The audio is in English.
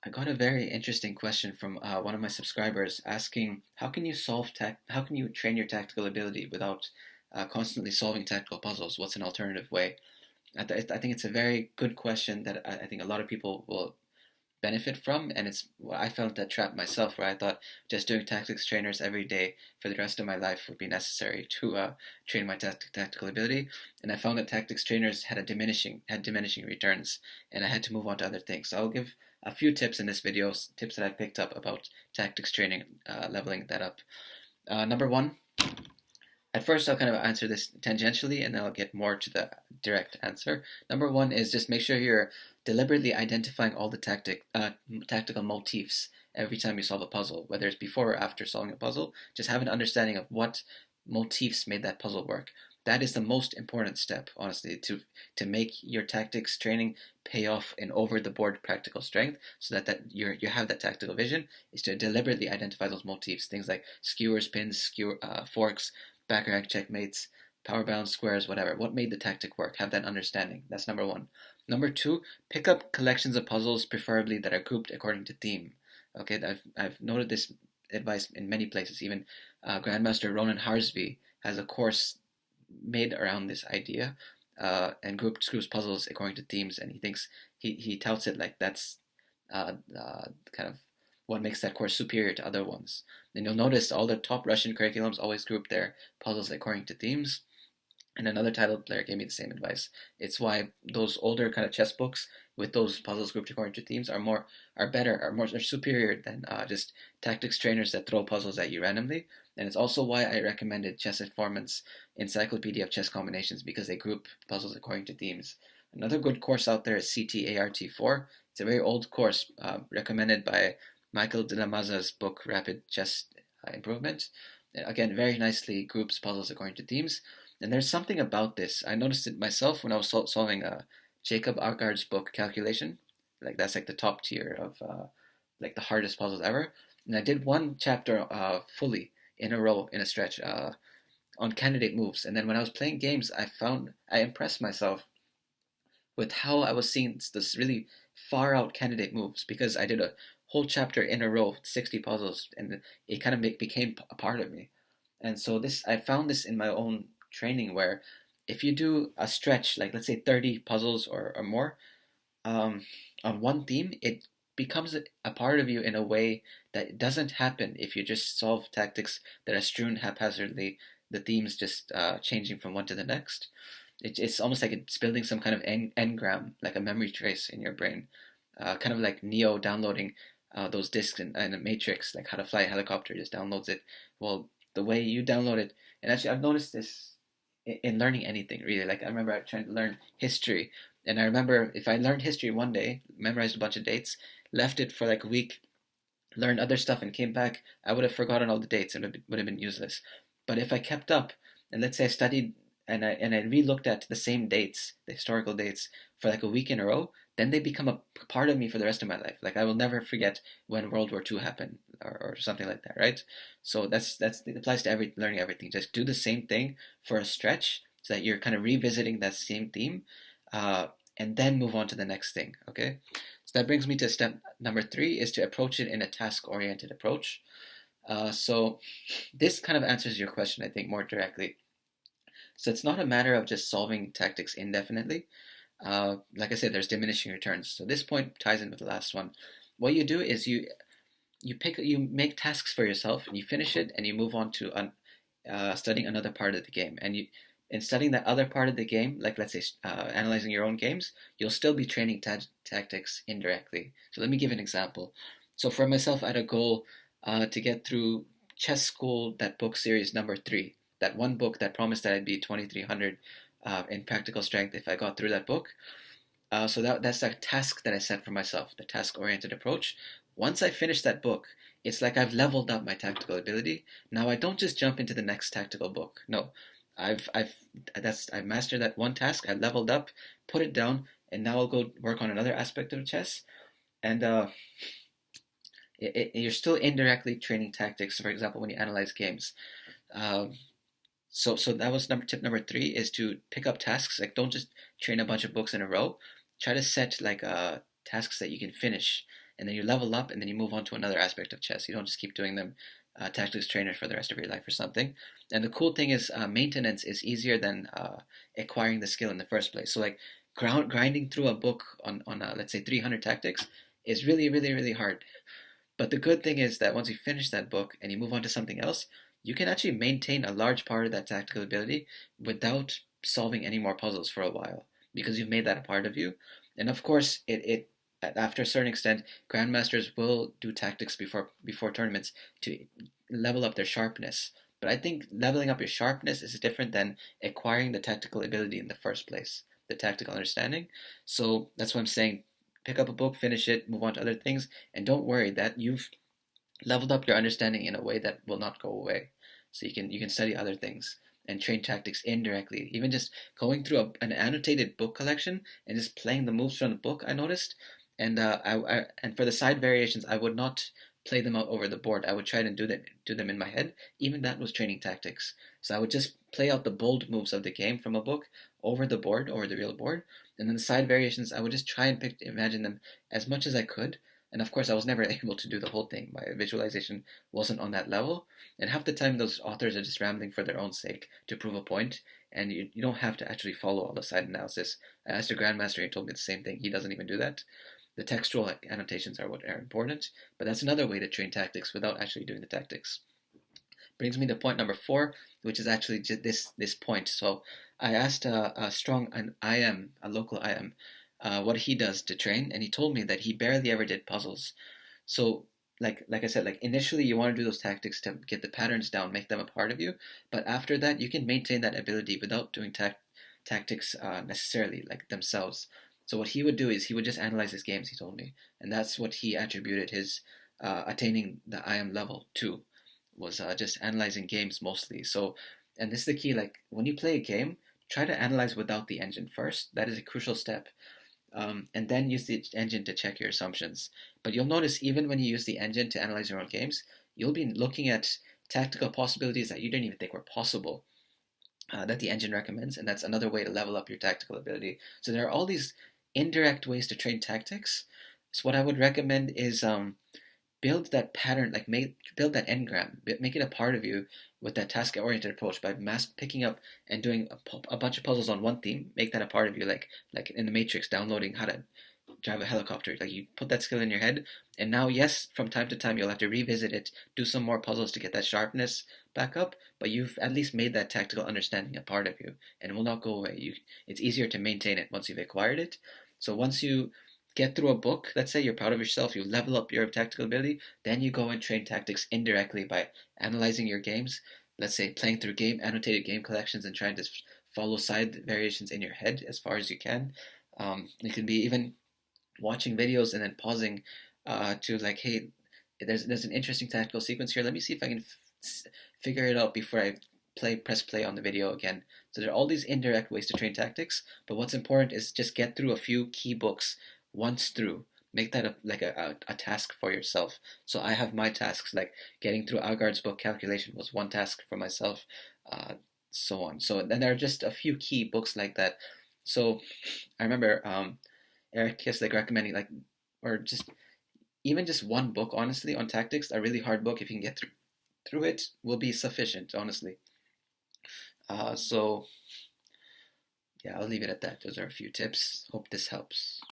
I got a very interesting question from one of my subscribers asking, how can you train your tactical ability without constantly solving tactical puzzles? What's an alternative way? I think it's a very good question that I think a lot of people will benefit from, and it's I felt that trap myself where I thought just doing tactics trainers every day for the rest of my life would be necessary to train my tactical ability, and I found that tactics trainers had diminishing returns, and I had to move on to other things. So I'll give a few tips in this video, tips that I picked up about tactics training, leveling that up. Number one, at first, I'll kind of answer this tangentially and then I'll get more to the direct answer. Number one is just make sure you're deliberately identifying all the tactical motifs every time you solve a puzzle, whether it's before or after solving a puzzle. Just have an understanding of what motifs made that puzzle work. That is the most important step, honestly, to make your tactics training pay off in over the board practical strength, so you have that tactical vision, is to deliberately identify those motifs, things like skewers, pins, forks, back checkmates, power bound squares, whatever. What made the tactic work? Have that understanding. That's number one. Number two, pick up collections of puzzles, preferably that are grouped according to theme. Okay, I've noted this advice in many places. Even Grandmaster Ronan Harsby has a course made around this idea, and groups puzzles according to themes, and he touts it like that's kind of what makes that course superior to other ones. And you'll notice all the top Russian curriculums always group their puzzles according to themes. And another title player gave me the same advice. It's why those older kind of chess books with those puzzles grouped according to themes are superior than just tactics trainers that throw puzzles at you randomly. And it's also why I recommended Chess Informant's Encyclopedia of Chess Combinations, because they group puzzles according to themes. Another good course out there is CTART4. It's a very old course recommended by Michael de la Maza's book Rapid Chess Improvement. Again, very nicely groups puzzles according to themes. And there's something about this. I noticed it myself when I was solving Jacob Aagaard's book Calculation. Like that's like the top tier of like the hardest puzzles ever. And I did one chapter fully in a row in a stretch on candidate moves. And then when I was playing games, I impressed myself with how I was seeing this really far out candidate moves, because I did a whole chapter in a row, 60 puzzles, and it kind of became a part of me. And so I found this in my own training, where if you do a stretch, like let's say 30 puzzles or more, on one theme, it becomes a part of you in a way that doesn't happen if you just solve tactics that are strewn haphazardly, the themes just changing from one to the next. It's almost like it's building some kind of engram, like a memory trace in your brain, kind of like Neo downloading those discs in a Matrix, like How to Fly a Helicopter, just downloads it. Well, the way you download it, and actually I've noticed this in learning anything really. Like I remember I trying to learn history, and I remember if I learned history one day, memorized a bunch of dates, left it for like a week, learned other stuff, and came back, I would have forgotten all the dates and it would have been useless. But if I kept up, and let's say I studied and I re-looked at the same dates, the historical dates, for like a week in a row, then they become a part of me for the rest of my life. Like I will never forget when World War II happened, or something like that, right? So it applies to learning everything. Just do the same thing for a stretch, so that you're kind of revisiting that same theme, and then move on to the next thing. Okay, so that brings me to step number three, is to approach it in a task-oriented approach. So this kind of answers your question, I think, more directly. So it's not a matter of just solving tactics indefinitely. Like I said, there's diminishing returns. So this point ties in with the last one. What you do is you make tasks for yourself, and you finish it, and you move on to studying another part of the game. And in studying that other part of the game, like let's say analyzing your own games, you'll still be training tactics indirectly. So let me give an example. So for myself, I had a goal to get through Chess School, that book series number three, that one book that promised that I'd be 2300 in practical strength if I got through that book. So that's a task that I set for myself, the task-oriented approach. Once I finish that book, it's like I've leveled up my tactical ability. Now I don't just jump into the next tactical book. No, I've mastered that one task. I leveled up, put it down, and now I'll go work on another aspect of chess. And you're still indirectly training tactics. For example, when you analyze games. Um, so that was tip number three, is to pick up tasks. Like don't just train a bunch of books in a row. Try to set like tasks that you can finish, and then you level up, and then you move on to another aspect of chess. You don't just keep doing them tactics trainer for the rest of your life or something. And the cool thing is maintenance is easier than acquiring the skill in the first place. So like grinding through a book on let's say 300 tactics is really, really, really hard. But the good thing is that once you finish that book and you move on to something else, you can actually maintain a large part of that tactical ability without solving any more puzzles for a while because you've made that a part of you. And of course, it after a certain extent, grandmasters will do tactics before tournaments to level up their sharpness. But I think leveling up your sharpness is different than acquiring the tactical ability in the first place, the tactical understanding. So that's what I'm saying. Pick up a book, finish it, move on to other things, and don't worry that you've leveled up your understanding in a way that will not go away. So you can study other things and train tactics indirectly. Even just going through an annotated book collection and just playing the moves from the book, I noticed. And and for the side variations, I would not play them out over the board. I would try to do them in my head. Even that was training tactics. So I would just play out the bold moves of the game from a book over the board, over the real board, and then the side variations, I would just try and imagine them as much as I could. And of course, I was never able to do the whole thing. My visualization wasn't on that level. And half the time, those authors are just rambling for their own sake to prove a point. And you don't have to actually follow all the side analysis. I asked a grandmaster, he told me the same thing. He doesn't even do that. The textual annotations are what are important. But that's another way to train tactics without actually doing the tactics. Brings me to point number 4, which is actually just this point. So I asked a strong an IM, a local IM, what he does to train, and he told me that he barely ever did puzzles. So like I said, like initially you want to do those tactics to get the patterns down, make them a part of you, but after that you can maintain that ability without doing tactics necessarily like themselves. So what he would do is he would just analyze his games, he told me, and that's what he attributed his attaining the IM level to, was just analyzing games mostly. So, and this is the key, like when you play a game, try to analyze without the engine first. That is a crucial step. And then use the engine to check your assumptions. But you'll notice even when you use the engine to analyze your own games, you'll be looking at tactical possibilities that you didn't even think were possible, that the engine recommends, and that's another way to level up your tactical ability. So there are all these indirect ways to train tactics. So what I would recommend is build that pattern, like build that engram, make it a part of you with that task-oriented approach by picking up and doing a bunch of puzzles on one theme. Make that a part of you, like in the Matrix, downloading how to drive a helicopter. Like you put that skill in your head, and now yes, from time to time you'll have to revisit it, do some more puzzles to get that sharpness back up. But you've at least made that tactical understanding a part of you, and it will not go away. It's easier to maintain it once you've acquired it. So once you get through a book, let's say you're proud of yourself, you level up your tactical ability, then you go and train tactics indirectly by analyzing your games, let's say playing through annotated game collections and trying to follow side variations in your head as far as you can. It can be even watching videos and then pausing to like, hey, there's an interesting tactical sequence here, let me see if I can figure it out before I press play on the video again. So there are all these indirect ways to train tactics, but what's important is just get through a few key books once through. Make that a task for yourself. So I have my tasks, like getting through Agard's book Calculation was one task for myself, so on. So then there are just a few key books like that. So I remember Eric Kislik recommending or just even just one book, honestly, on tactics, a really hard book, if you can get through it, will be sufficient, honestly. So yeah, I'll leave it at that. Those are a few tips. Hope this helps.